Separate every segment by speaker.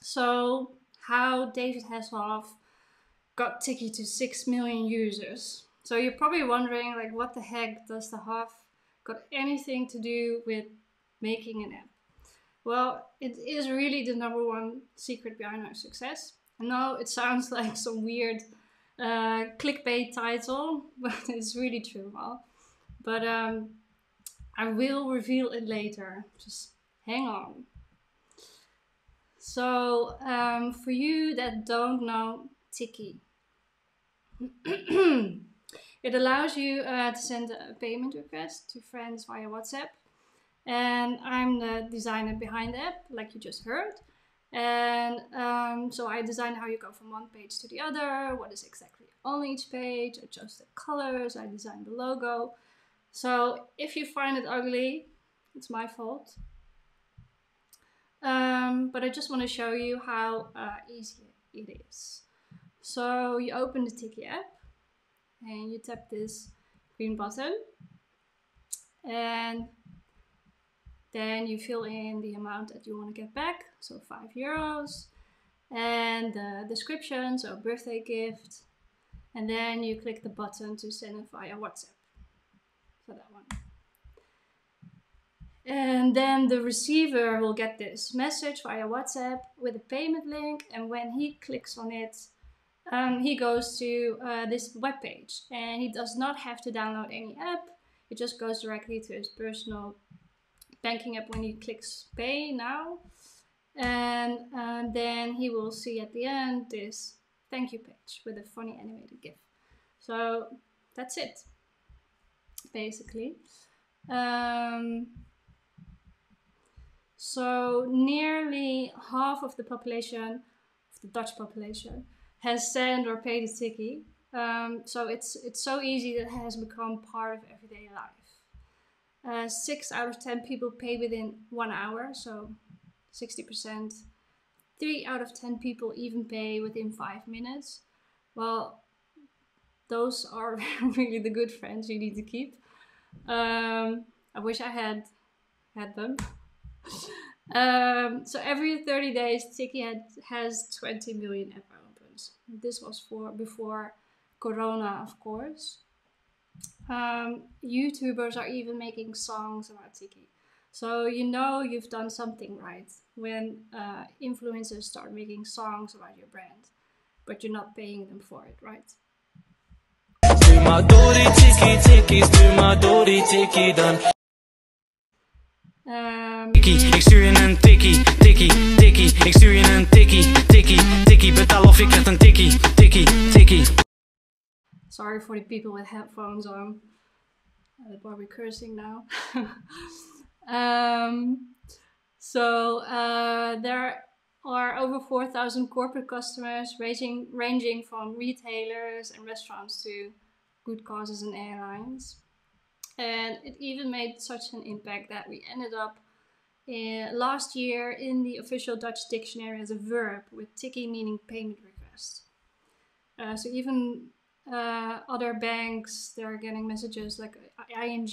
Speaker 1: So, how David Hasselhoff got Tikkie to 6 million users. So you're probably wondering, like, what the heck does the Huff got anything to do with making an app? Well, it is really the #1 secret behind our success. I know it sounds like some weird clickbait title, but it's really true. Well, but I will reveal it later. Just hang on. So for you that don't know Tikkie, it allows you to send a payment request to friends via WhatsApp. And I'm the designer behind the app, like you just heard. And so I design how you go from one page to the other, what is exactly on each page, adjust the colors, I design the logo. So if you find it ugly, it's my fault. But I just want to show you how easy it is. So you open the Tikkie app and you tap this green button, and then you fill in the amount that you want to get back, so €5, and the description, so birthday gift, and then you click the button to send it via WhatsApp, so that one. And then the receiver will get this message via WhatsApp with a payment link, and when he clicks on it, he goes to this web page, and he does not have to download any app. It just goes directly to his personal banking app when he clicks pay now. And then he will see at the end this thank you page with a funny animated GIF. So that's it, basically. So nearly half of the population, of the Dutch population, has sent or paid a Tikkie. So it's so easy that it has become part of everyday life. 6 out of 10 people pay within 1 hour, so 60%. 3 out of 10 people even pay within 5 minutes. Well, those are really the good friends you need to keep. I wish I had them. So every 30 days, Tikkie has 20 million app opens. This was before Corona, of course. YouTubers are even making songs about Tikkie. So you know you've done something right when influencers start making songs about your brand, but you're not paying them for it, right?
Speaker 2: Stuur maar door die tikkie, tikkie, stuur maar door die tikkie dan. Tikkie, ik stuur je een tikkie, tikkie, tikkie. Ik stuur je een tikkie, tikkie, tikkie. Betaal of je krijgt een tikkie, tikkie, tikkie.
Speaker 1: Sorry for the people with headphones on. They're probably cursing now. So there are over 4,000 corporate customers ranging from retailers and restaurants to good causes and airlines. And it even made such an impact that we ended up last year in the official Dutch dictionary as a verb, with tikkie meaning payment request. So even other banks, they're getting messages like ING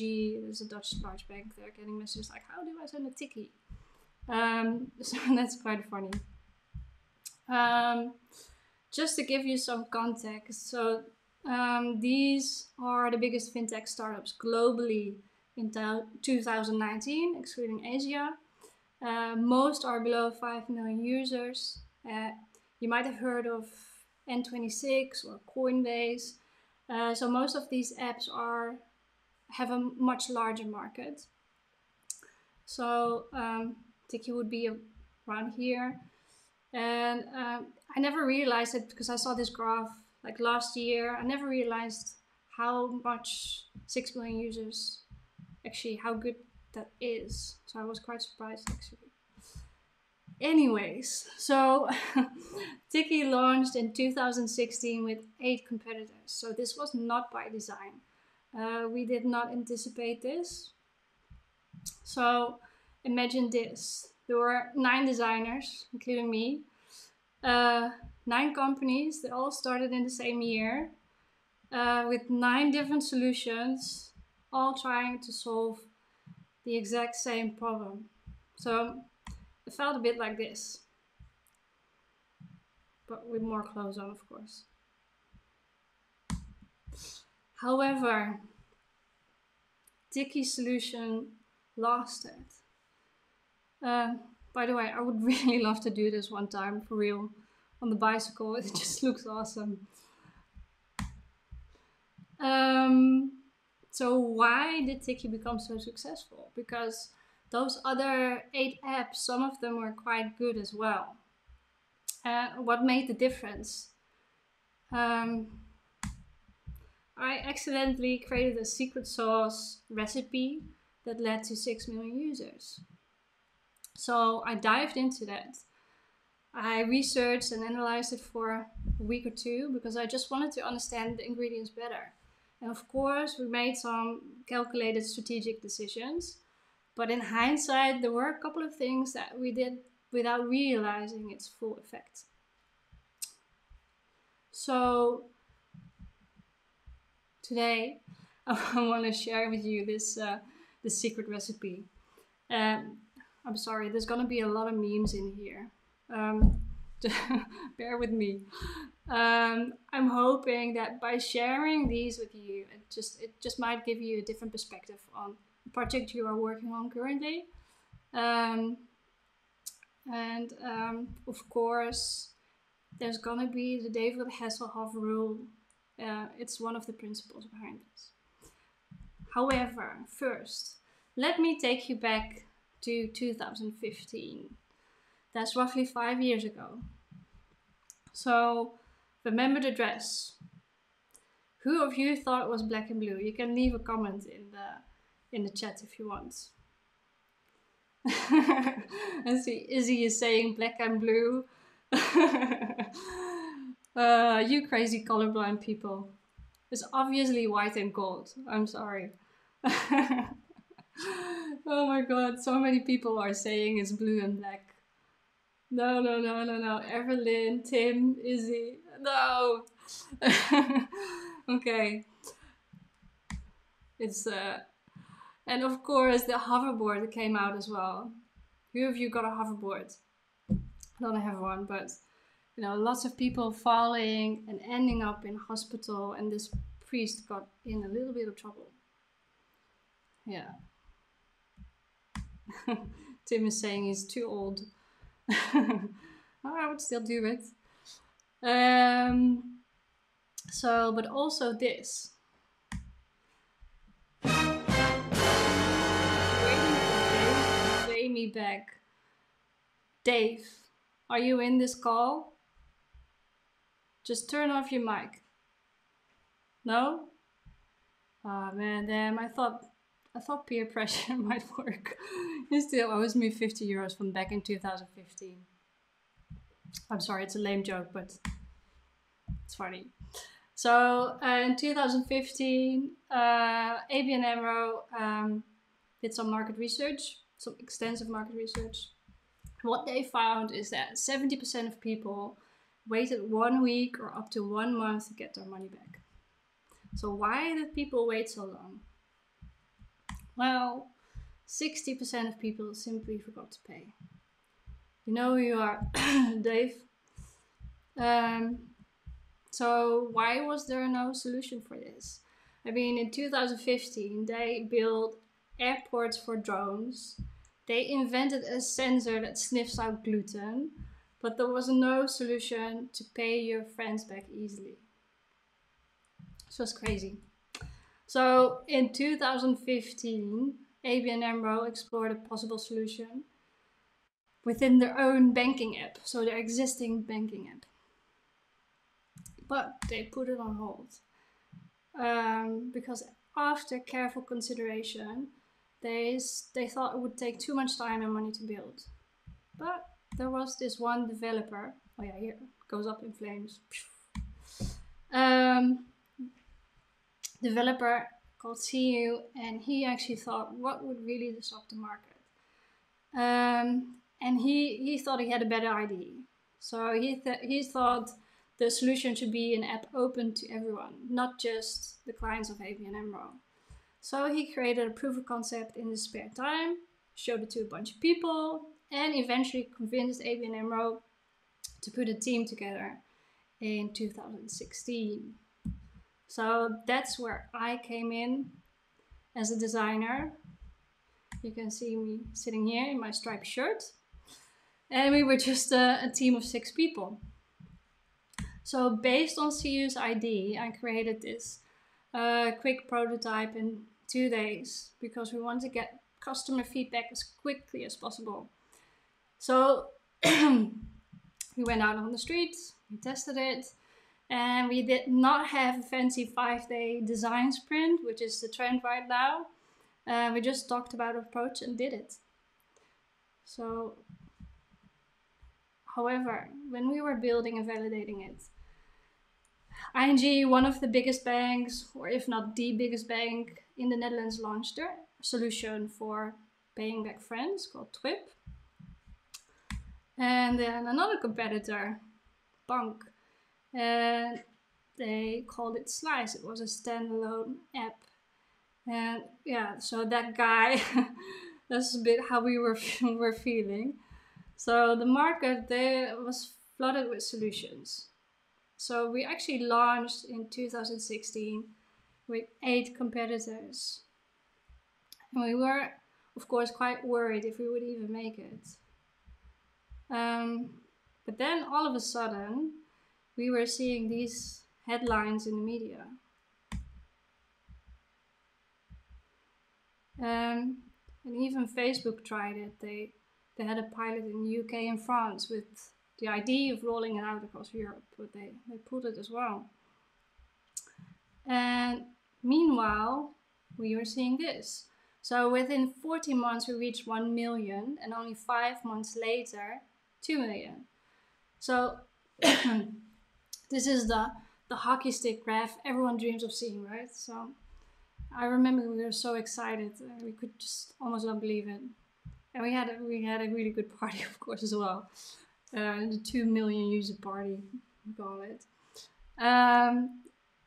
Speaker 1: is a Dutch large bank, they're getting messages like, how do I send a tikkie? So that's quite funny. Just to give you some context, so these are the biggest FinTech startups globally in 2019, excluding Asia. Most are below 5 million users. You might have heard of N26 or Coinbase. So most of these apps have a much larger market. So Tikkie would be around here. And I never realized it because I saw this graph like last year. I never realized how much 6 million users, actually how good that is. So I was quite surprised actually. Anyways, so Tikkie launched in 2016 with 8 competitors. So this was not by design. We did not anticipate this. So imagine this. There were 9 designers, including me. 9 companies that all started in the same year with 9 different solutions, all trying to solve the exact same problem. So it felt a bit like this. but with more clothes on, of course. However, Tikkie's solution lasted. By the way, I would really love to do this one time for real on the bicycle. It just looks awesome. So why did Tikkie become so successful? Because those other 8 apps, some of them were quite good as well. What made the difference? I accidentally created a secret sauce recipe that led to 6 million users. So I dived into that. I researched and analyzed it for a week or 2 because I just wanted to understand the ingredients better. And of course, we made some calculated strategic decisions. But in hindsight, there were a couple of things that we did without realizing its full effect. So today, I want to share with you this secret recipe. I'm sorry, there's gonna be a lot of memes in here. Bear with me. I'm hoping that by sharing these with you, it just might give you a different perspective on the project you are working on currently. Of course, there's gonna be the David Hasselhoff rule. It's one of the principles behind this. However, first, let me take you back to 2015. That's roughly 5 years ago. So, remember the dress. Who of you thought it was black and blue? You can leave a comment in the chat if you want. And see, Izzy is saying black and blue. You crazy colorblind people. It's obviously white and gold. I'm sorry. Oh my god, so many people are saying it's blue and black. No. Evelyn, Tim, Izzy. No. Okay. It's and of course the hoverboard came out as well. Who of you got a hoverboard? I don't have one, but you know, lots of people falling and ending up in hospital, and this priest got in a little bit of trouble. Yeah. Tim is saying he's too old. I would still do it. So, but also this. Waiting for Dave to play me back. Dave, are you in this call? Just turn off your mic. No? Oh man, damn, I thought peer pressure might work. He still owes me 50 euros from back in 2015. I'm sorry, it's a lame joke, but it's funny. So in 2015, ABN AMRO did some market research, some extensive market research. What they found is that 70% of people waited 1 week or up to 1 month to get their money back. So why did people wait so long? Well, 60% of people simply forgot to pay. You know who you are, Dave. So why was there no solution for this? I mean, in 2015, they built airports for drones. They invented a sensor that sniffs out gluten, but there was no solution to pay your friends back easily. This was crazy. So in 2015, ABN AMRO explored a possible solution within their own banking app, so their existing banking app. But they put it on hold because after careful consideration, they thought it would take too much time and money to build. But there was this one developer. Oh yeah, here it goes up in flames. Developer called CU, and he actually thought, what would really disrupt the market? And he thought he had a better idea. So he thought the solution should be an app open to everyone, not just the clients of ABN AMRO. So he created a proof of concept in his spare time, showed it to a bunch of people, and eventually convinced ABN AMRO to put a team together in 2016. So that's where I came in as a designer. You can see me sitting here in my striped shirt. And we were just a team of 6 people. So based on CU's ID, I created this quick prototype in 2 days because we wanted to get customer feedback as quickly as possible. So we went out on the streets, we tested it, and we did not have a fancy 5-day design sprint, which is the trend right now. We just talked about approach and did it. So, however, when we were building and validating it, ING, one of the biggest banks, or if not the biggest bank in the Netherlands, launched their solution for paying back friends called TWIP. And then another competitor, Bank, and they called it Slice. It was a standalone app. And yeah, so that guy, that's a bit how we were feeling. So the market there was flooded with solutions. So we actually launched in 2016 with 8 competitors. And we were, of course, quite worried if we would even make it. But then all of a sudden, we were seeing these headlines in the media. And even Facebook tried it. They had a pilot in the UK and France with the idea of rolling it out across Europe, but they pulled it as well. And meanwhile, we were seeing this. So within 14 months, we reached 1 million, and only 5 months later, 2 million. So this is the hockey stick graph everyone dreams of seeing, right? So I remember we were so excited. We could just almost not believe it. And we had a really good party, of course, as well. The 2 million user party, we call it.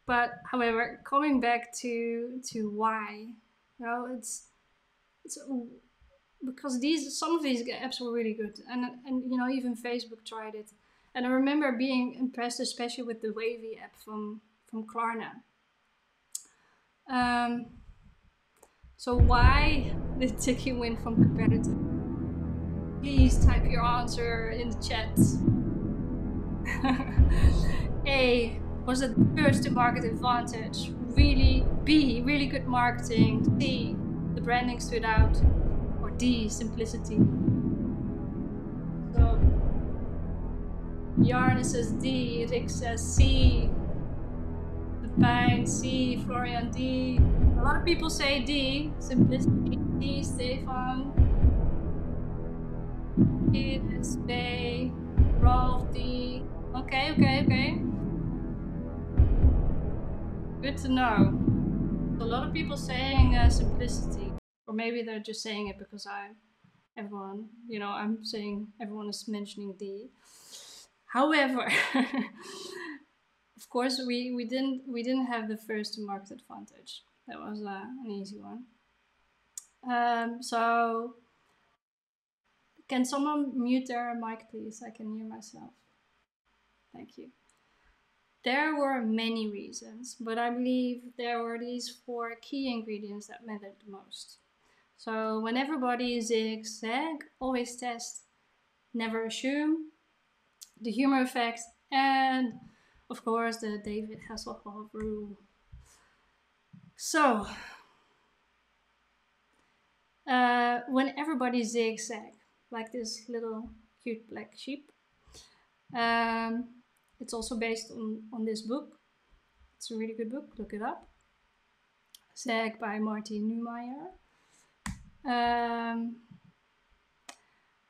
Speaker 1: But however, coming back to why, it's because some of these apps were really good, and even Facebook tried it. And I remember being impressed, especially with the Wavy app from Klarna. So why did Tikkie win from competitor? Please type your answer in the chat. A, was it first to market advantage? B, really good marketing. C, the branding stood out. Or D, simplicity. So Jarne says D, Rick says C, the Pijn C, Florian D. A lot of people say D, simplicity. D, Stefan. D, B, Rolf D. Okay. Good to know. A lot of people saying simplicity, or maybe they're just saying it because I'm saying everyone is mentioning D. However, of course, we didn't have the first to market advantage. That was an easy one. So can someone mute their mic, please? I can hear myself. Thank you. There were many reasons, but I believe there were these 4 key ingredients that mattered the most. So when everybody zigzag, always test, never assume, the humor effect, and of course the David Hasselhoff rule. So when everybody zigzag, like this little cute black sheep, it's also based on this book. It's a really good book, look it up. Zag by Martin Neumeyer.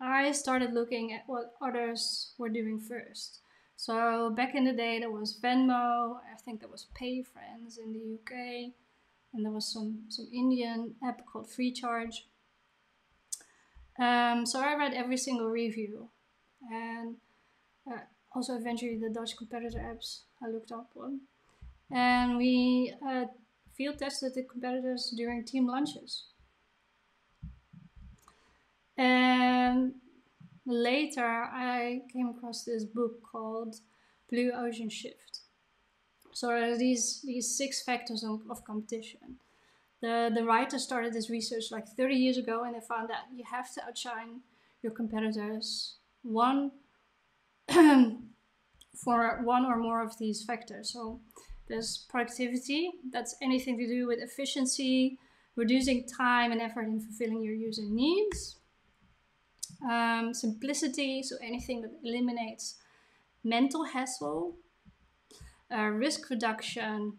Speaker 1: I started looking at what others were doing first. So back in the day there was Venmo, I think there was PayFriends in the UK, and there was some Indian app called FreeCharge. So I read every single review, and also eventually the Dutch competitor apps I looked up on. And we field tested the competitors during team lunches. And later I came across this book called Blue Ocean Shift. So there are these 6 factors of competition. The writer started this research like 30 years ago, and they found that you have to outshine your competitors for one or more of these factors. So there's productivity, that's anything to do with efficiency, reducing time and effort in fulfilling your user needs. Simplicity, so anything that eliminates mental hassle. Risk reduction,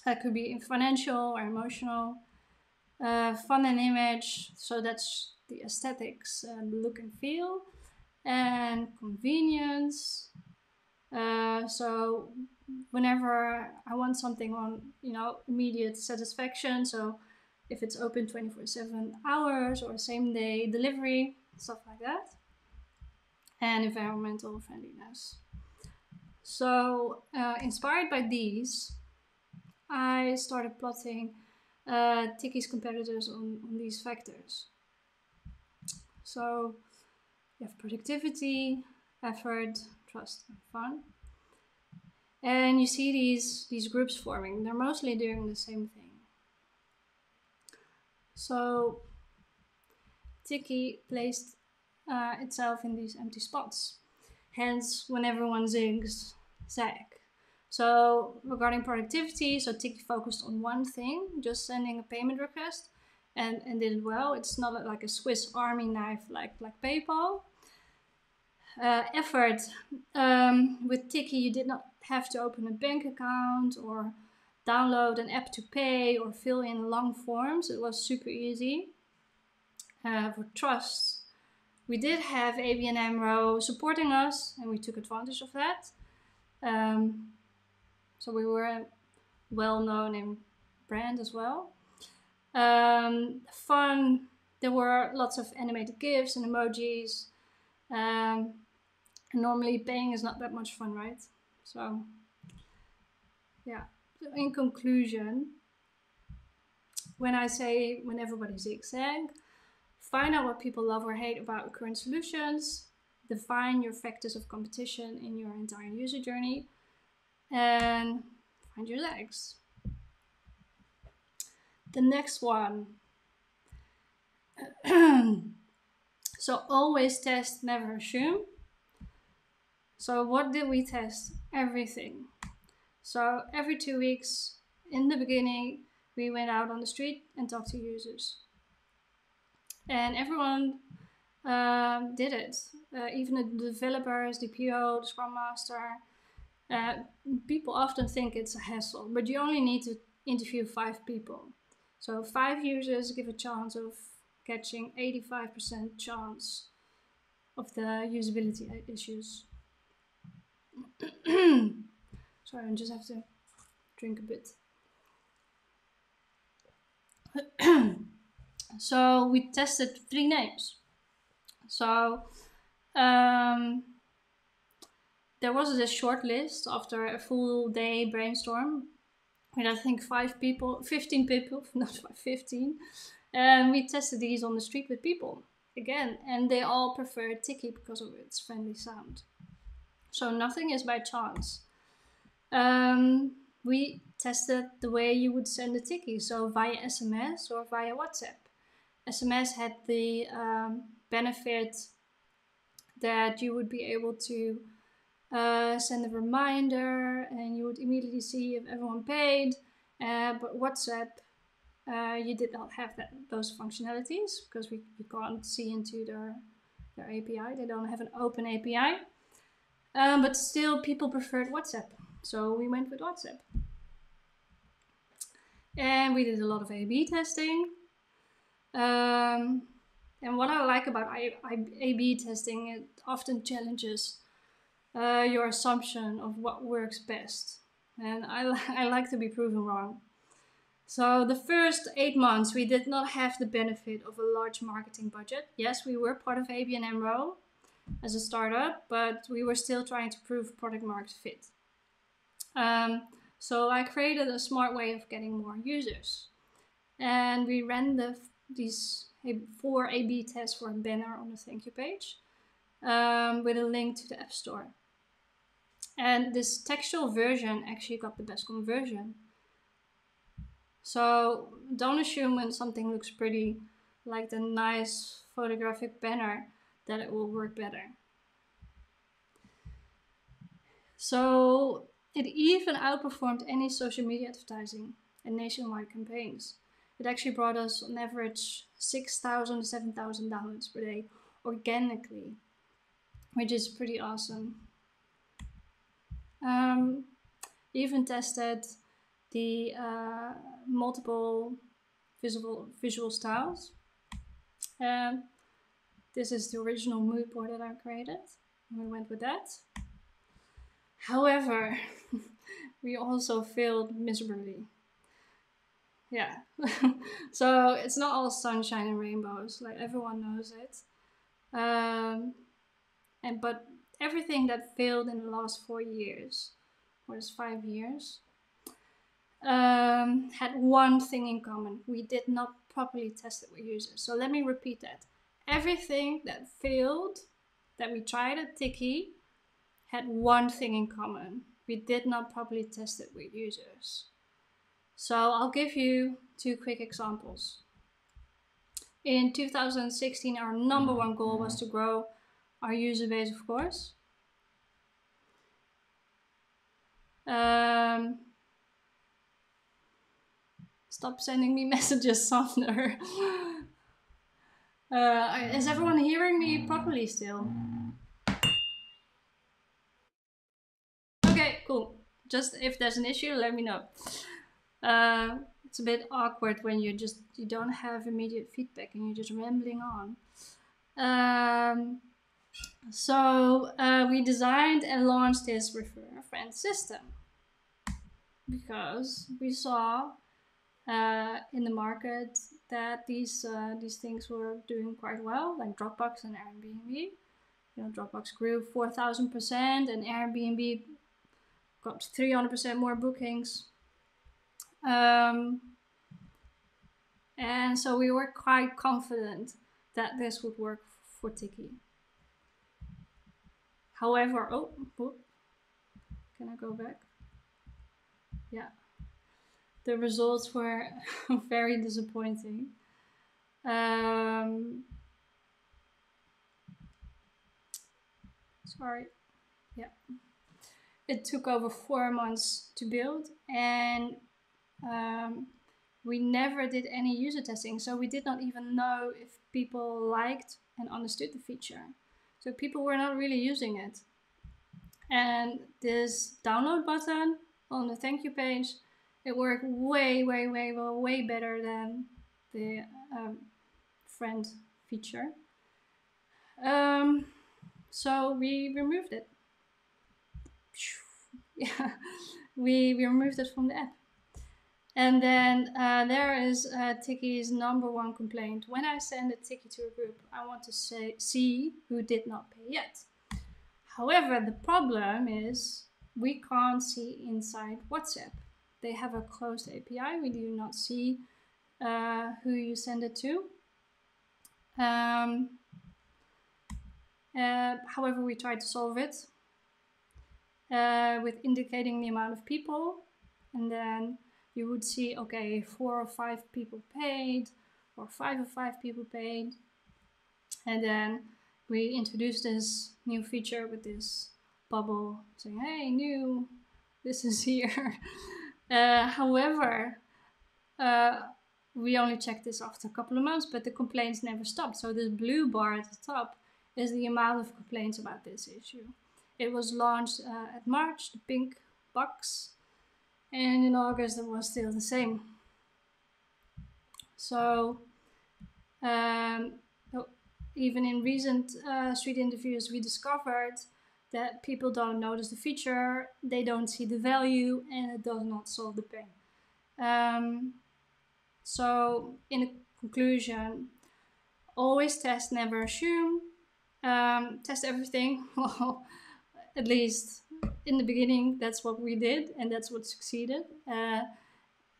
Speaker 1: that could be financial or emotional. Fun and image, so that's the aesthetics, look and feel. And convenience, so whenever I want something on, immediate satisfaction, so if it's open 24/7 hours or same day delivery, stuff like that. And environmental friendliness. So inspired by these, I started plotting Tikkie's competitors on these factors. So you have productivity, effort, trust, and fun. And you see these groups forming. They're mostly doing the same thing. So Tikkie placed itself in these empty spots. Hence, when everyone zigs, zag. So regarding productivity, so Tikkie focused on one thing, just sending a payment request, and did it well. It's not like a Swiss Army knife like PayPal. Effort, with Tikkie you did not have to open a bank account or download an app to pay or fill in long forms. It was super easy. For trust, we did have ABN AMRO supporting us, and we took advantage of that. So we were a well-known in brand as well. Fun, there were lots of animated GIFs and emojis. Normally paying is not that much fun, right? So yeah, so in conclusion, when everybody zigzag, find out what people love or hate about current solutions, define your factors of competition in your entire user journey, and find your legs. The next one. So always test, never assume. So what did we test? Everything. So every 2 weeks, in the beginning, we went out on the street and talked to users. And everyone did it. Even the developers, the PO, the Scrum Master. People often think it's a hassle, but you only need to interview 5 people. So 5 users give a chance of catching 85% chance of the usability issues. Sorry, I just have to drink a bit. So we tested 3 names. So there was this short list after a full day brainstorm with I think 15 people, not 15. And we tested these on the street with people again, and they all preferred Tikkie because of its friendly sound. So nothing is by chance. We tested the way you would send a Tikkie, so via SMS or via WhatsApp. SMS had the benefit that you would be able to send a reminder and you would immediately see if everyone paid. But WhatsApp, you did not have those functionalities because you can't see into their API. They don't have an open API. But still, people preferred WhatsApp. So we went with WhatsApp. And we did a lot of A/B testing. And what I like about A/B testing, it often challenges your assumption of what works best. And I like to be proven wrong. So the first 8 months, we did not have the benefit of a large marketing budget. Yes, we were part of ABN AMRO as a startup, but we were still trying to prove product market fit. So I created a smart way of getting more users. And we ran these 4 A/B tests for a banner on the thank you page. with a link to the App Store. And this textual version actually got the best conversion. So don't assume when something looks pretty, like the nice photographic banner, that it will work better. So it even outperformed any social media advertising and nationwide campaigns. It actually brought us on average 6,000 to 7,000 downloads per day organically, which is pretty awesome. Even tested the multiple visual styles. This is the original mood board that I created. We went with that. However, we also failed miserably. Yeah. So it's not all sunshine and rainbows, like everyone knows it. But everything that failed in the last 4 years, or is 5 years, had one thing in common. We did not properly test it with users. So let me repeat that. Everything that failed, that we tried at Tikkie, had one thing in common. We did not properly test it with users. So I'll give you 2 quick examples. In 2016, our number one goal was to grow our user base, of course. Stop sending me messages, Sander. Is everyone hearing me properly still? Okay, cool. Just if there's an issue, let me know. It's a bit awkward when you don't have immediate feedback and you're just rambling on. So we designed and launched this refer a friend system because we saw in the market that these things were doing quite well, like Dropbox and Airbnb. You know, Dropbox grew 4,000% and Airbnb got 300% more bookings. And so we were quite confident that this would work for Tikkie. However, can I go back? Yeah. The results were very disappointing. Sorry. Yeah. It took over 4 months to build, and we never did any user testing, so we did not even know if people liked and understood the feature. So people were not really using it. And this download button on the thank you page, it worked way better than the friend feature. So we removed it. Yeah, we removed it from the app. And then there is Tikkie's number one complaint. When I send a Tikkie to a group, I want to see who did not pay yet. However, the problem is we can't see inside WhatsApp. They have a closed API. We do not see who you send it to. However, we tried to solve it with indicating the amount of people, and then you would see, okay, 4 or 5 people paid, or 5 or 5 people paid. And then we introduced this new feature with this bubble saying, hey, new, this is here. However, we only checked this after a couple of months, but the complaints never stopped. So this blue bar at the top is the amount of complaints about this issue. It was launched at March, the pink box, and in August it was still the same. So even in recent street interviews, we discovered that people don't notice the feature, they don't see the value, and it does not solve the pain. So in conclusion, always test, never assume. Test everything. Well, at least in the beginning, that's what we did, and that's what succeeded.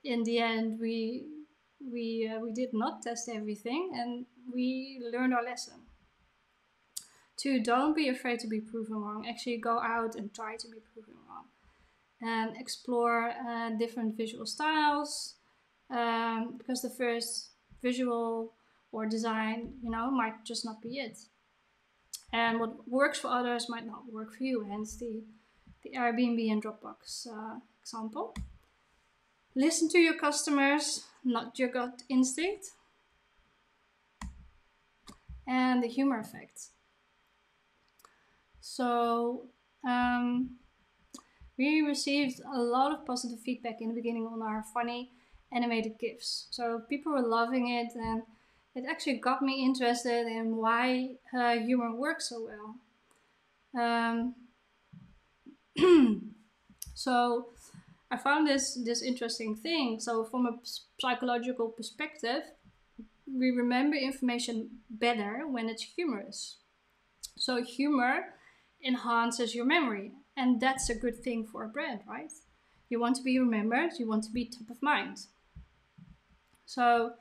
Speaker 1: In the end, we did not test everything, and we learned our lesson. 2, don't be afraid to be proven wrong. Actually go out and try to be proven wrong. And explore different visual styles, because the first visual or design, might just not be it. And what works for others might not work for you, hence the Airbnb and Dropbox example. Listen to your customers, not your gut instinct. And the humor effect. So we received a lot of positive feedback in the beginning on our funny animated GIFs. So people were loving it, and it actually got me interested in why humor works so well. So I found this interesting thing. So from a psychological perspective, we remember information better when it's humorous. So humor enhances your memory, and that's a good thing for a brand, right? You want to be remembered, you want to be top of mind. So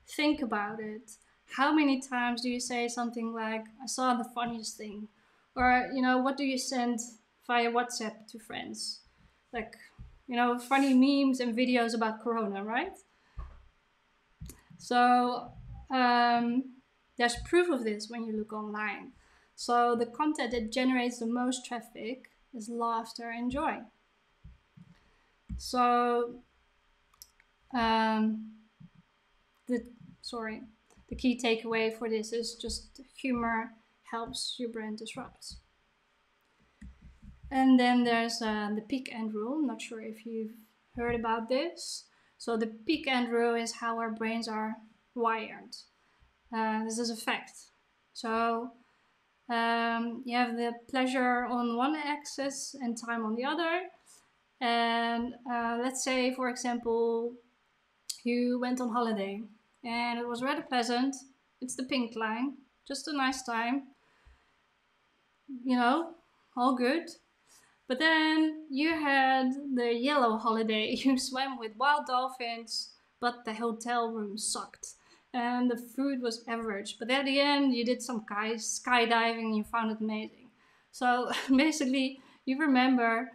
Speaker 1: think about it. How many times do you say something like, I saw the funniest thing? Or, what do you send via WhatsApp to friends? Like, funny memes and videos about Corona, right? So there's proof of this when you look online. So the content that generates the most traffic is laughter and joy. So the key takeaway for this is just humor helps your brand disrupt. And then there's the peak end rule. I'm not sure if you've heard about this. So the peak end rule is how our brains are wired. This is a fact. So you have the pleasure on one axis and time on the other. And let's say, for example, you went on holiday and it was rather pleasant. It's the pink line, just a nice time. All good. But then you had the yellow holiday. You swam with wild dolphins, but the hotel room sucked. And the food was average. But at the end, you did some skydiving and you found it amazing. So basically, you remember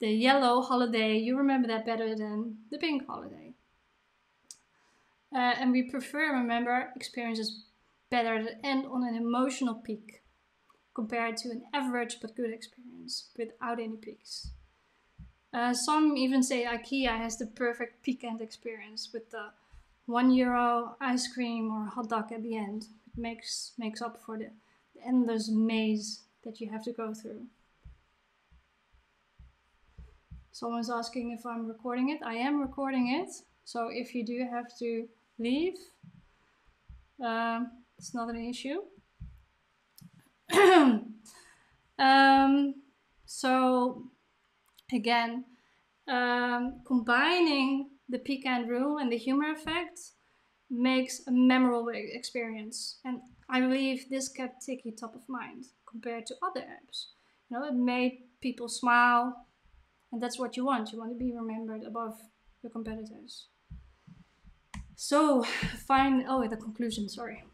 Speaker 1: the yellow holiday, you remember that better than the pink holiday. And we remember experiences better that end on an emotional peak compared to an average but good experience without any peaks. Some even say IKEA has the perfect peak end experience with the €1 ice cream or hot dog at the end. It makes up for the endless maze that you have to go through. Someone's asking if I'm recording it. I am recording it. So if you do have to leave, it's not an issue. So again, combining the peak end rule and the humor effect makes a memorable experience. And I believe this kept Tikkie top of mind compared to other apps. It made people smile, and that's what you want. You want to be remembered above your competitors. So the conclusion, sorry.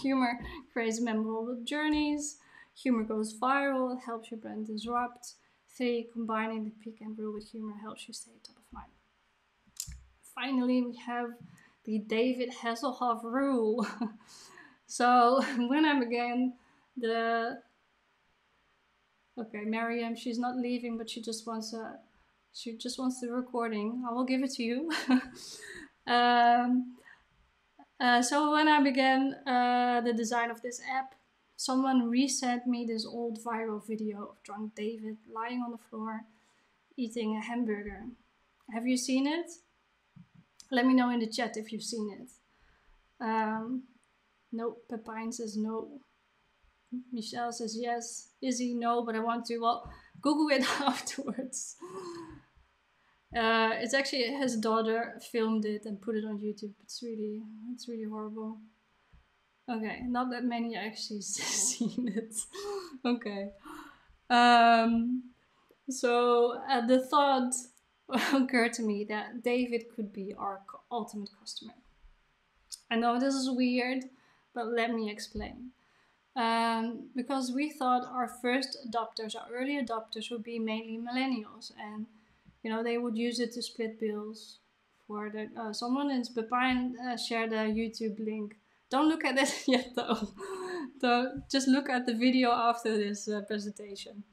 Speaker 1: Humor creates memorable journeys. Humor goes viral. It helps your brand disrupt. 3, combining the peak end rule with humor helps you stay top of mind. Finally, we have the David Hasselhoff rule. So when I began Miriam, she's not leaving, but she just wants the recording. I will give it to you. So when I began the design of this app, someone resent me this old viral video of drunk David lying on the floor eating a hamburger. Have you seen it? Let me know in the chat if you've seen it. No, Pepijn says no. Michelle says yes. Izzy, no, but I want to. Well, Google it afterwards. It's actually his daughter filmed it and put it on YouTube. It's really horrible. Okay, not that many actually seen it. Okay. So the thought occurred to me that David could be our ultimate customer. I know this is weird, but let me explain. because we thought our first adopters, our early adopters, would be mainly millennials, and they would use it to split bills for the. Someone in Pepijn shared a YouTube link. Don't look at it yet, though. So just look at the video after this presentation.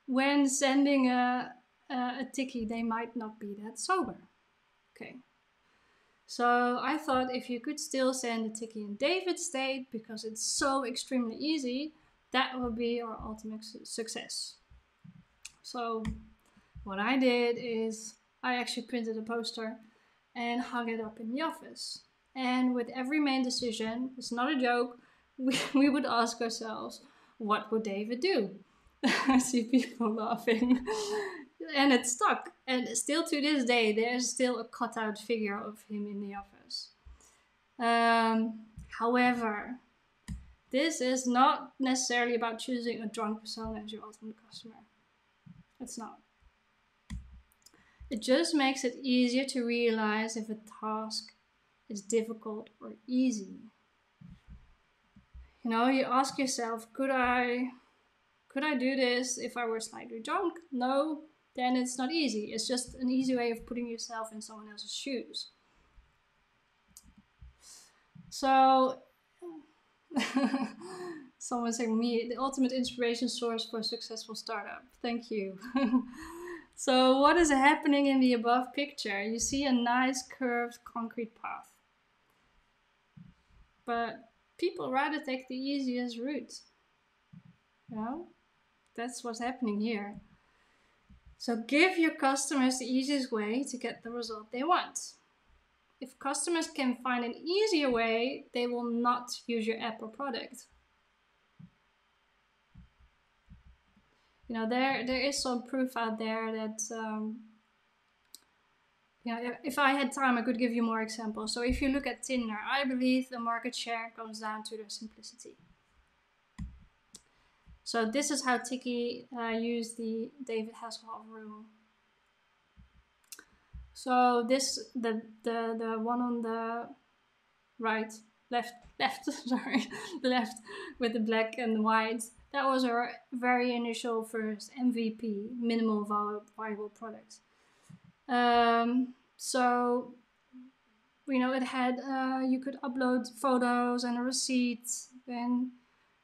Speaker 1: When sending a Tikkie, they might not be that sober. Okay. So I thought if you could still send a Tikkie in David state, because it's so extremely easy, that would be our ultimate success. So what I did is I actually printed a poster and hung it up in the office. And with every main decision, it's not a joke, we would ask ourselves, what would David do? I see people laughing. And it stuck. And still to this day, there's still a cutout figure of him in the office. However, this is not necessarily about choosing a drunk persona as your ultimate customer. It's not. It just makes it easier to realize if a task is difficult or easy. You ask yourself, could I do this if I were slightly drunk? No, then it's not easy. It's just an easy way of putting yourself in someone else's shoes. So, someone saying me, the ultimate inspiration source for a successful startup. Thank you. So what is happening in the above picture? You see a nice curved concrete path. But people rather take the easiest route. That's what's happening here. So give your customers the easiest way to get the result they want. If customers can find an easier way, they will not use your app or product. There is some proof out there that, if I had time, I could give you more examples. So if you look at Tinder, I believe the market share comes down to their simplicity. So this is how Tikkie used the David Hasselhoff rule. So the one on the left, sorry, the left with the black and the white, that was our very initial first MVP, minimal viable product. So, it had, you could upload photos and a receipt, and,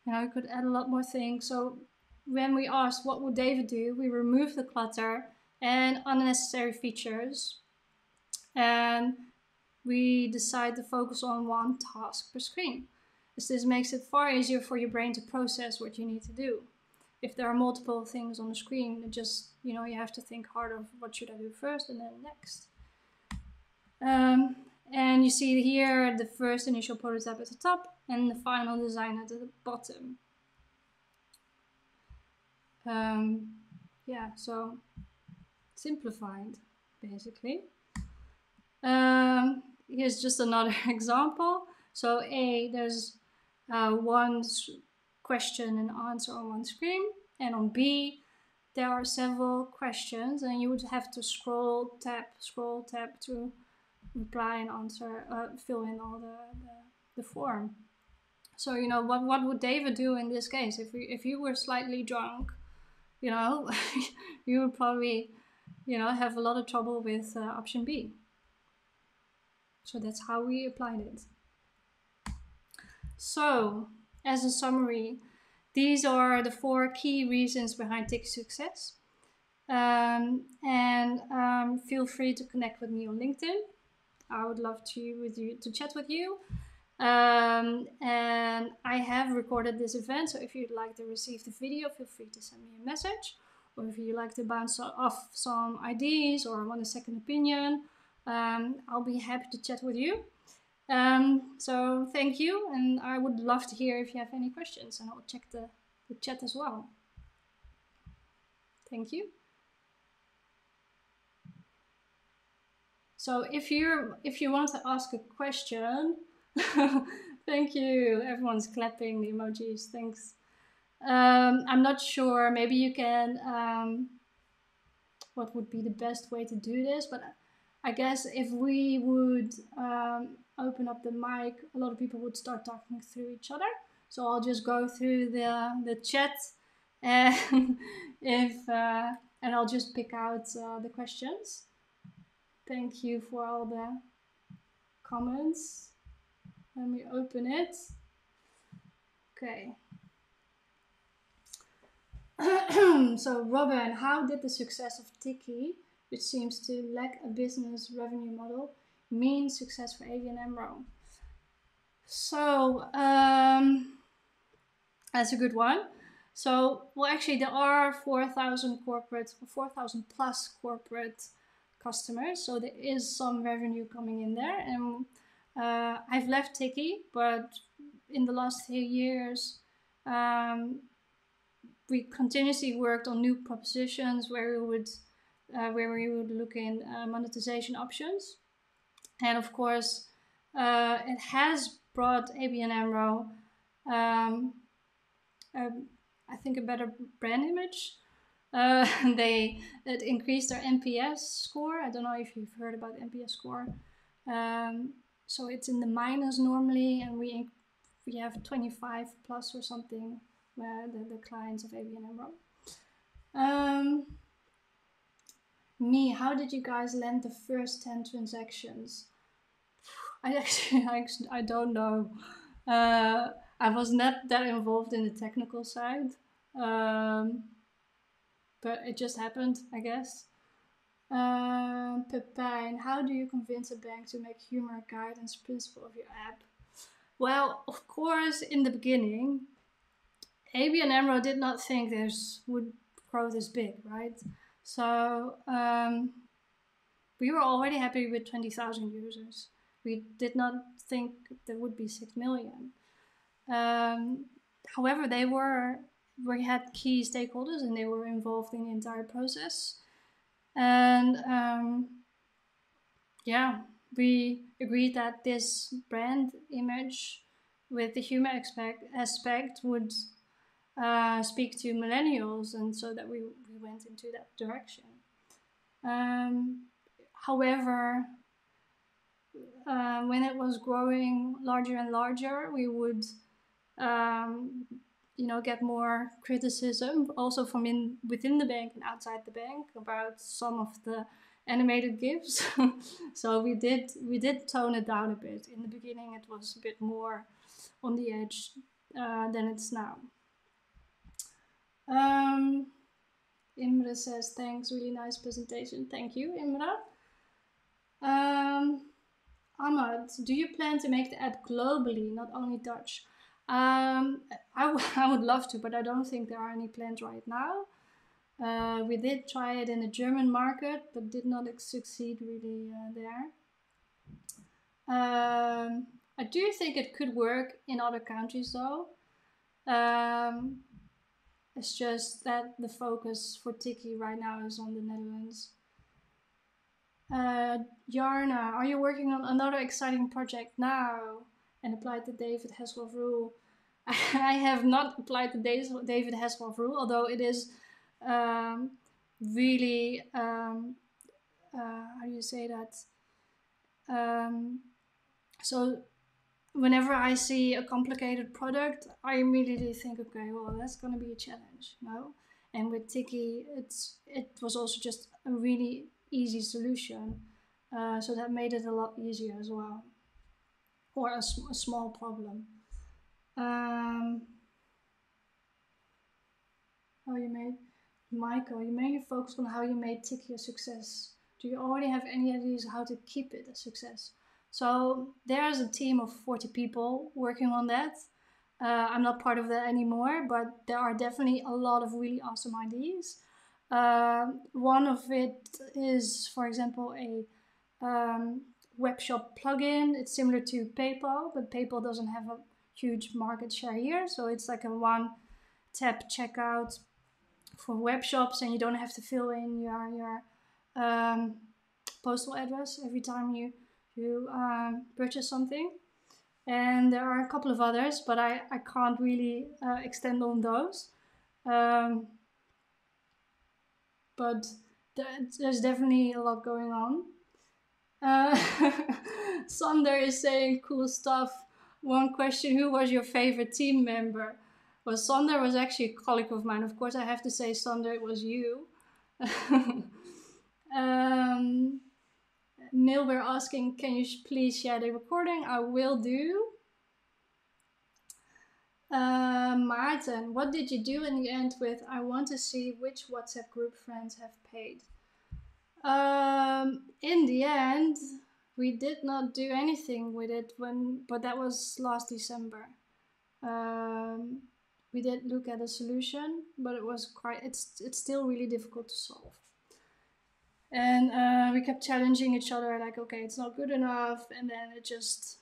Speaker 1: you could add a lot more things. So when we asked what would David do, we removed the clutter and unnecessary features. And we decide to focus on one task per screen. This makes it far easier for your brain to process what you need to do. If there are multiple things on the screen, it just, you have to think hard of what should I do first and then next. And you see here the first initial prototype at the top and the final design at the bottom. So simplified, basically. Here's just another example. So there's one question and answer on one screen, and on B there are several questions, and you would have to scroll tap to reply and answer, fill in all the form. So what would David do in this case? If you were slightly drunk, you would probably have a lot of trouble with option B. So that's how we applied it. So, as a summary, these are the 4 key reasons behind Tikkie's success. Feel free to connect with me on LinkedIn. I would love to chat with you. And I have recorded this event, so if you'd like to receive the video, feel free to send me a message. Or if you'd like to bounce off some ideas or want a second opinion, I'll be happy to chat with you. So thank you, and I would love to hear if you have any questions, and I'll check the chat as well. Thank you. So if you want to ask a question, thank you. Everyone's clapping the emojis. Thanks. I'm not sure. Maybe you can. What would be the best way to do this? But I guess if we would open up the mic, a lot of people would start talking through each other. So I'll just go through the chat, and and I'll just pick out the questions. Thank you for all the comments. Let me open it. Okay. So Robin, how did the success of Tikkie, which seems to lack a business revenue model, mean success for ABN AMRO? So that's a good one. So, well, actually, there are 4,000 plus corporate customers. So there is some revenue coming in there. And I've left Tikkie, but in the last few years, we continuously worked on new propositions where we would look in monetization options. And of course, it has brought ABN AMRO I think a better brand image. It increased their NPS score. I don't know if you've heard about the NPS score. So it's in the minus normally, and we have 25 plus or something. The clients of ABN AMRO. How did you guys land the first 10 transactions? I don't know. I was not that involved in the technical side, but it just happened, I guess. Pepijn, how do you convince a bank to make humor a guidance principle of your app? Well, of course, in the beginning, ABN AMRO did not think this would grow this big, right? So we were already happy with 20,000 users. We did not think there would be 6 million. However, we had key stakeholders and they were involved in the entire process. And we agreed that this brand image with the human aspect would speak to millennials, and so that we went into that direction. However, when it was growing larger and larger, we would get more criticism also from within the bank and outside the bank about some of the animated GIFs. So we did tone it down a bit. In the beginning, it was a bit more on the edge than it's now. Imre says, thanks, really nice presentation. Thank you, Imre. Ahmad, do you plan to make the app globally, not only Dutch? I would love to, but I don't think there are any plans right now. We did try it in the German market, but did not succeed really there. I do think it could work in other countries though. It's just that the focus for Tikkie right now is on the Netherlands. Jarna, are you working on another exciting project now and applied the David Hasselhoff rule? I have not applied the David Hasselhoff rule, although it is really, how do you say that? So whenever I see a complicated product, I immediately think, okay, well, that's going to be a challenge, no? And with Tikkie, it was also just a really easy solution. So that made it a lot easier as well. Or a small problem. Michael, you mainly focused on how you made Tikkie a success. Do you already have any ideas how to keep it a success? So there's a team of 40 people working on that. I'm not part of that anymore, but there are definitely a lot of really awesome ideas. One of it is, for example, a web shop plugin. It's similar to PayPal, but PayPal doesn't have a huge market share here. So it's like a one-tap checkout for web shops, and you don't have to fill in your postal address every time you purchase something. And there are a couple of others, but I can't really extend on those. But there's definitely a lot going on. Uh, Sander is saying cool stuff. One question: who was your favorite team member? Well, Sander was actually a colleague of mine. Of course, I have to say, Sander, it was you. um, Milber asking, can you please share the recording? I will do. Maarten, what did you do in the end with I want to see which WhatsApp group friends have paid? In the end, we did not do anything with it but that was last December. We did look at a solution, but it's still really difficult to solve. And we kept challenging each other, like, okay, it's not good enough, and then it just,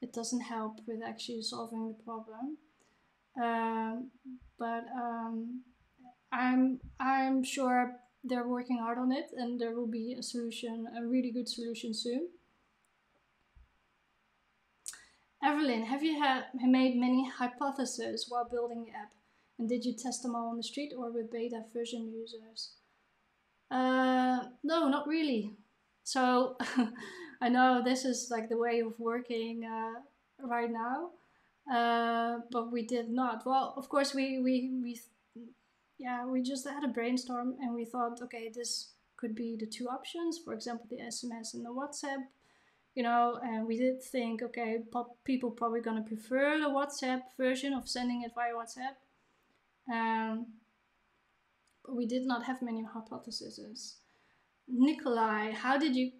Speaker 1: it doesn't help with actually solving the problem. But I'm sure they're working hard on it, and there will be a solution, a really good solution soon. Evelyn, have you made many hypotheses while building the app? And did you test them all on the street or with beta version users? No, not really. So I know this is like the way of working right now, but we did not. Well, of course, we just had a brainstorm and we thought, okay, this could be the two options. For example, the SMS and the WhatsApp. And we did think, okay, people probably gonna prefer the WhatsApp version of sending it via WhatsApp. But we did not have many hypotheses. Nikolai, how did you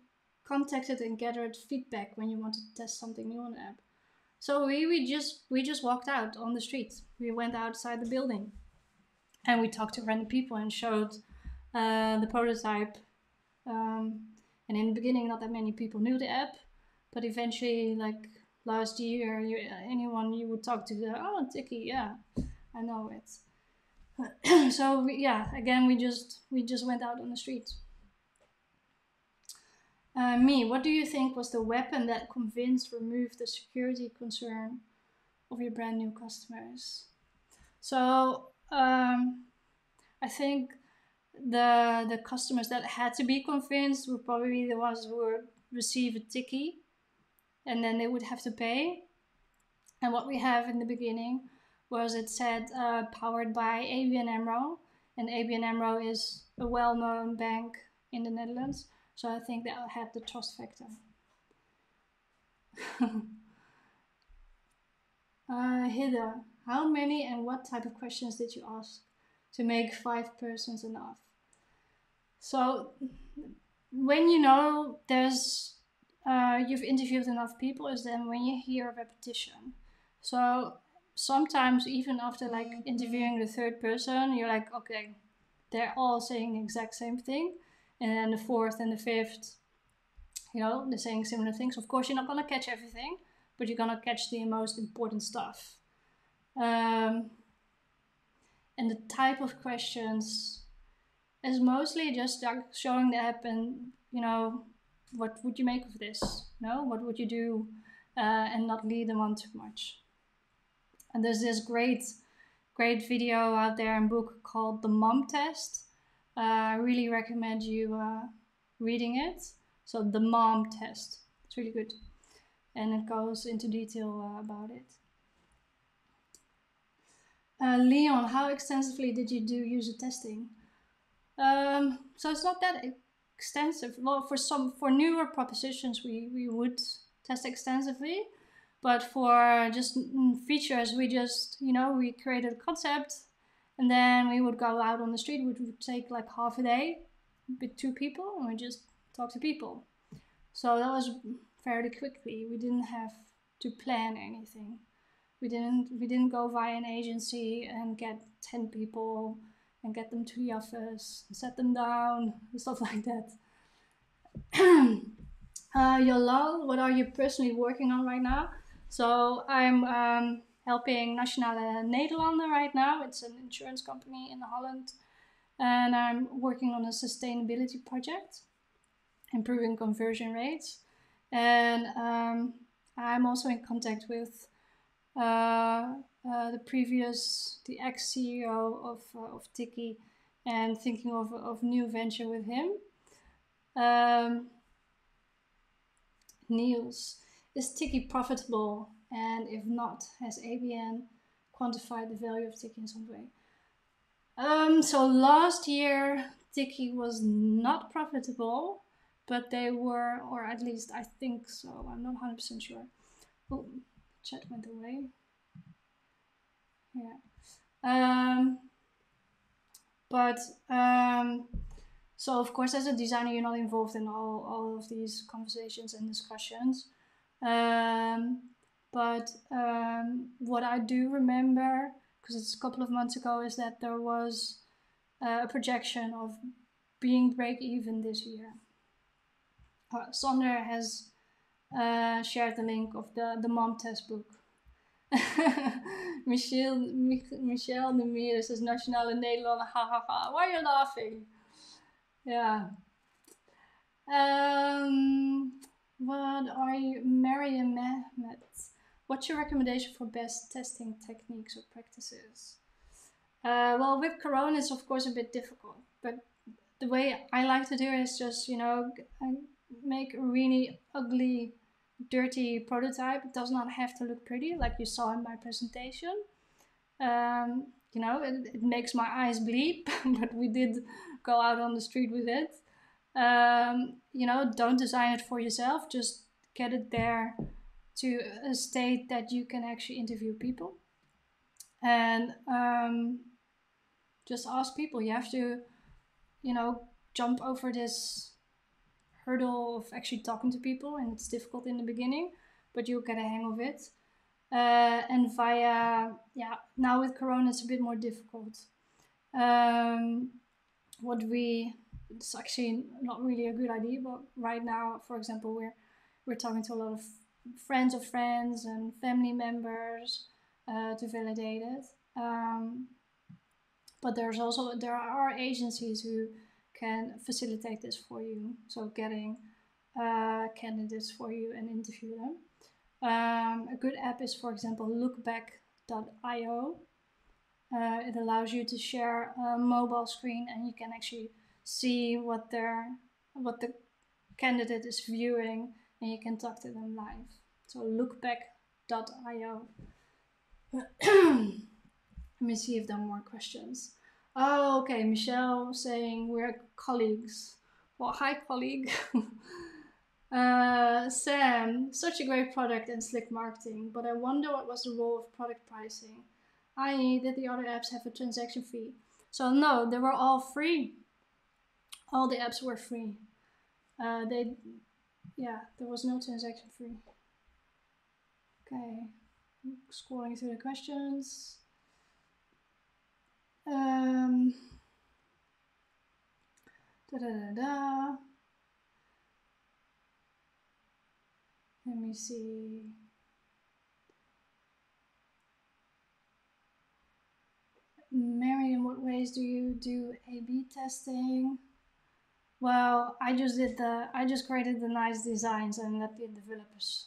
Speaker 1: contact it and gathered feedback when you wanted to test something new on the app? So we just walked out on the street. We went outside the building, and we talked to random people and showed the prototype. And in the beginning, not that many people knew the app, but eventually, like last year, anyone you would talk to, oh, Tikkie, yeah, I know it. So again, we just went out on the street. What do you think was the weapon that removed the security concern of your brand new customers? So I think the customers that had to be convinced were probably the ones who would receive a Tikkie, and then they would have to pay. And what we have in the beginning was it said powered by ABN AMRO, and ABN AMRO is a well-known bank in the Netherlands. So I think that had the trust factor. Hidde, how many and what type of questions did you ask to make 5 persons enough? So when there's you've interviewed enough people is then when you hear a repetition. So sometimes even after like interviewing the 3rd person, you're like, okay, they're all saying the exact same thing. And then the 4th and the 5th, they're saying similar things. Of course, you're not gonna catch everything, but you're gonna catch the most important stuff. And the type of questions is mostly just like showing the app and, what would you make of this? What would you do? And not lead them on too much. And there's this great video out there and book called The Mom Test. I really recommend you reading it. So The Mom Test, it's really good. And it goes into detail about it. Leon, how extensively did you do user testing? So it's not that extensive. Well, for newer propositions, we would test extensively. But for just features, we just, we created a concept, and then we would go out on the street, which would take like half a day with 2 people, and we just talk to people. So that was fairly quickly. We didn't have to plan anything. We didn't go via an agency and get 10 people and get them to the office, and set them down, and stuff like that. Jalal, what are you personally working on right now? So I'm helping Nationale Nederlanden right now. It's an insurance company in Holland. And I'm working on a sustainability project, improving conversion rates. And I'm also in contact with the ex-CEO of Tikkie, and thinking of new venture with him. Um, Niels, is Tikkie profitable? And if not, has ABN quantified the value of Tikkie in some way? So last year, Tikkie was not profitable, but they were, or at least I think so. I'm not 100% sure. Oh, chat went away. Yeah. But so of course, as a designer, you're not involved in all of these conversations and discussions. But what I do remember, because it's a couple of months ago, is that there was a projection of being break even this year. Sander has shared the link of the mom test book. Michel de Meer says Nationale Nederlanden, hahaha. Why are you laughing? Yeah. What are you, Mariam Mehmet? What's your recommendation for best testing techniques or practices? Well, with Corona, it's of course a bit difficult, but the way I like to do it is just, make a really ugly, dirty prototype. It does not have to look pretty, like you saw in my presentation. It makes my eyes bleed, but we did go out on the street with it. Don't design it for yourself, just get it there to a state that you can actually interview people. And just ask people. You have to, jump over this hurdle of actually talking to people, and it's difficult in the beginning, but you'll get a hang of it. And now with Corona, it's a bit more difficult. It's actually not really a good idea, but right now, for example, we're talking to a lot of friends of friends and family members to validate it. But there are agencies who can facilitate this for you. So getting candidates for you and interview them. A good app is, for example, lookback.io. It allows you to share a mobile screen, and you can actually see what the candidate is viewing, and you can talk to them live. So lookback.io. Let me see if there are more questions. Oh, okay. Michelle saying we're colleagues. Well, hi, colleague. Sam, such a great product and slick marketing, but I wonder what was the role of product pricing, i.e. did the other apps have a transaction fee? So no, they were all free. All the apps were free. There was no transaction fee. Okay, scrolling through the questions. Let me see. Mary, in what ways do you do A/B testing? Well, I just created the nice designs and let the developers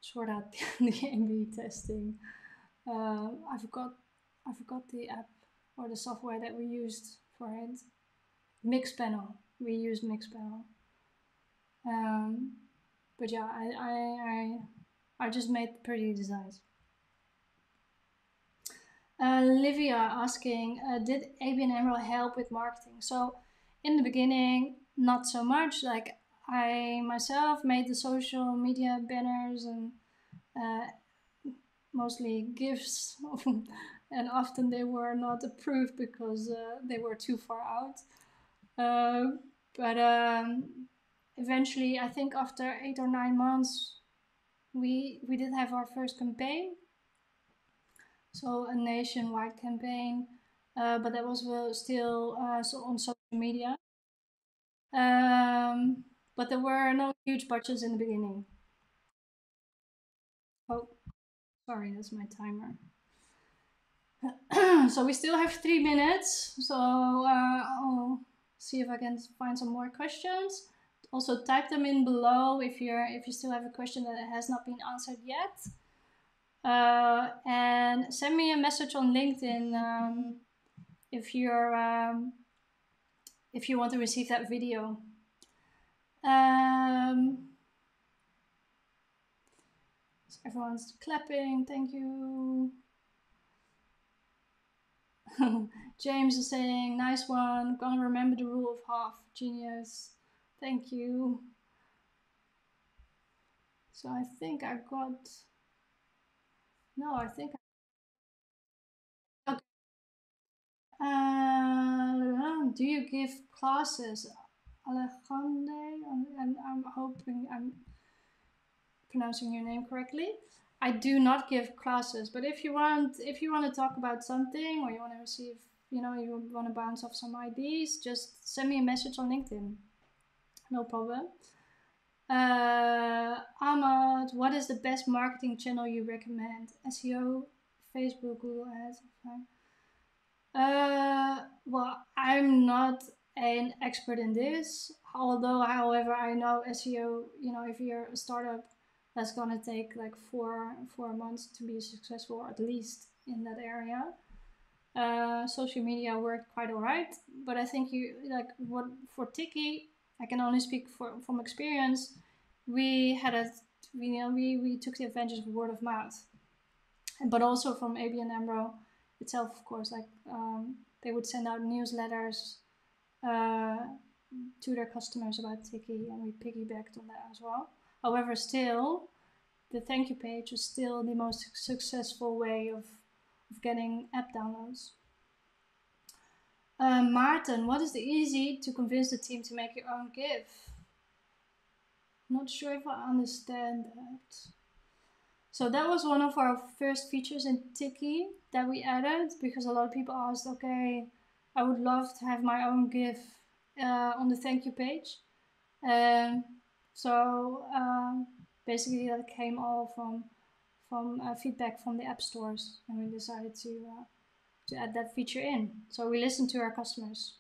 Speaker 1: sort out the A/B testing. I forgot the app or the software that we used for it. Mixpanel. We used Mixpanel. But yeah, I just made pretty designs. Livia asking, did ABN AMRO help with marketing? So in the beginning, not so much. Like I myself made the social media banners and mostly GIFs, and often they were not approved because they were too far out. But eventually, I think after 8 or 9 months, we did have our first campaign. So a nationwide campaign, but that was still on social media. But there were no huge budgets in the beginning. Oh, sorry, that's my timer. So we still have 3 minutes. So I'll see if I can find some more questions. Also type them in below if you still have a question that has not been answered yet. And send me a message on LinkedIn if you want to receive that video. So everyone's clapping. Thank you. James is saying, nice one. Gonna remember the rule of half. Genius. Thank you. So I think I got... No, I think... Okay. Do you give classes? Alejandre? I'm hoping I'm pronouncing your name correctly. I do not give classes, but if you want to talk about something, or you want to receive, you want to bounce off some ideas, just send me a message on LinkedIn. No problem. Ahmad, what is the best marketing channel you recommend? SEO, Facebook, Google Ads. Well, I'm not an expert in this. Although, however, I know SEO. If you're a startup, that's gonna take like four months to be successful, or at least in that area. Social media worked quite alright, but I think what for Tikkie, I can only speak from experience. We had we took the advantage of word of mouth, but also from ABN AMRO itself, of course. They would send out newsletters to their customers about Tikkie, and we piggybacked on that as well. However, still, the thank you page is still the most successful way of getting app downloads. Maarten, what is the easy to convince the team to make your own GIF? Not sure if I understand that. So that was one of our first features in Tikkie that we added, because a lot of people asked, okay, I would love to have my own GIF on the thank you page. Basically that came all from feedback from the app stores, and we decided to add that feature in. So we listened to our customers.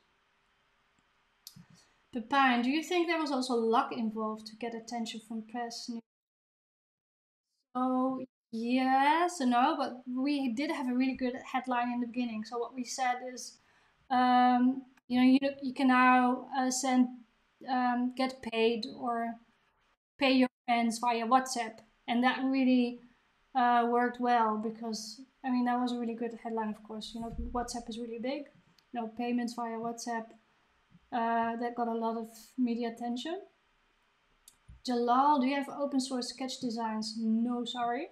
Speaker 1: Pepijn, do you think there was also luck involved to get attention from press? Oh, yes and no, but we did have a really good headline in the beginning. So what we said is, you can now get paid or pay your friends via WhatsApp, and that really worked well, because that was a really good headline. Of course, WhatsApp is really big. Payments via WhatsApp, that got a lot of media attention. Jalal, do you have open source sketch designs? No, sorry.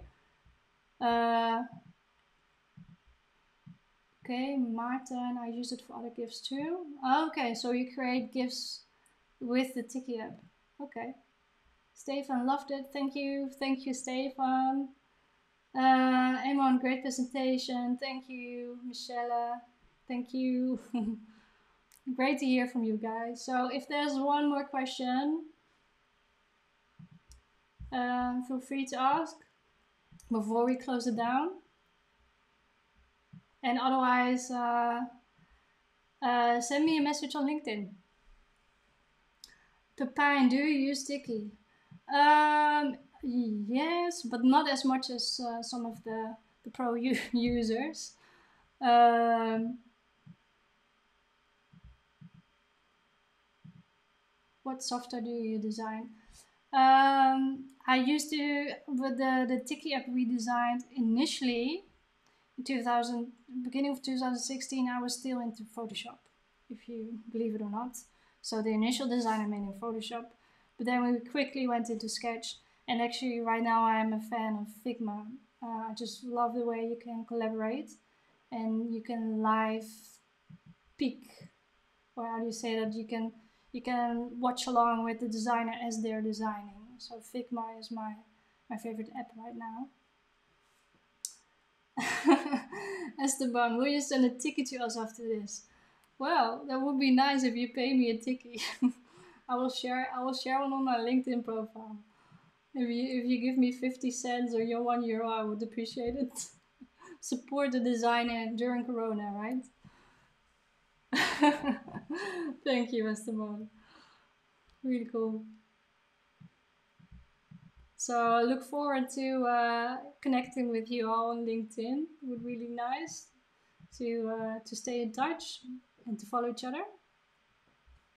Speaker 1: Okay, Maarten, I use it for other GIFs too. Okay, so you create GIFs with the Tikkie app. Okay. Stefan loved it. Thank you, Stefan. Amon, great presentation. Thank you, Michelle. Thank you. Great to hear from you guys. So if there's one more question, feel free to ask before we close it down. And otherwise, send me a message on LinkedIn. Pepijn, do you use Tikkie? Yes, but not as much as some of the pro users. What software do you design? I used to, with the Tikkie app we designed initially, beginning of 2016, I was still into Photoshop, if you believe it or not. So the initial design I made in Photoshop, but then we quickly went into Sketch. And actually right now I'm a fan of Figma. I just love the way you can collaborate and you can live peek, or how do you say that? You can watch along with the designer as they're designing. So Figma is my favorite app right now. Esteban, will you send a Tikkie to us after this? Well, that would be nice if you pay me a Tikkie. I will share one on my LinkedIn profile. If you give me 50 cents or your €1, I would appreciate it. Support the designer during Corona, right? Thank you, Esteban. Really cool. So I look forward to connecting with you all on LinkedIn. It would be really nice to stay in touch and to follow each other.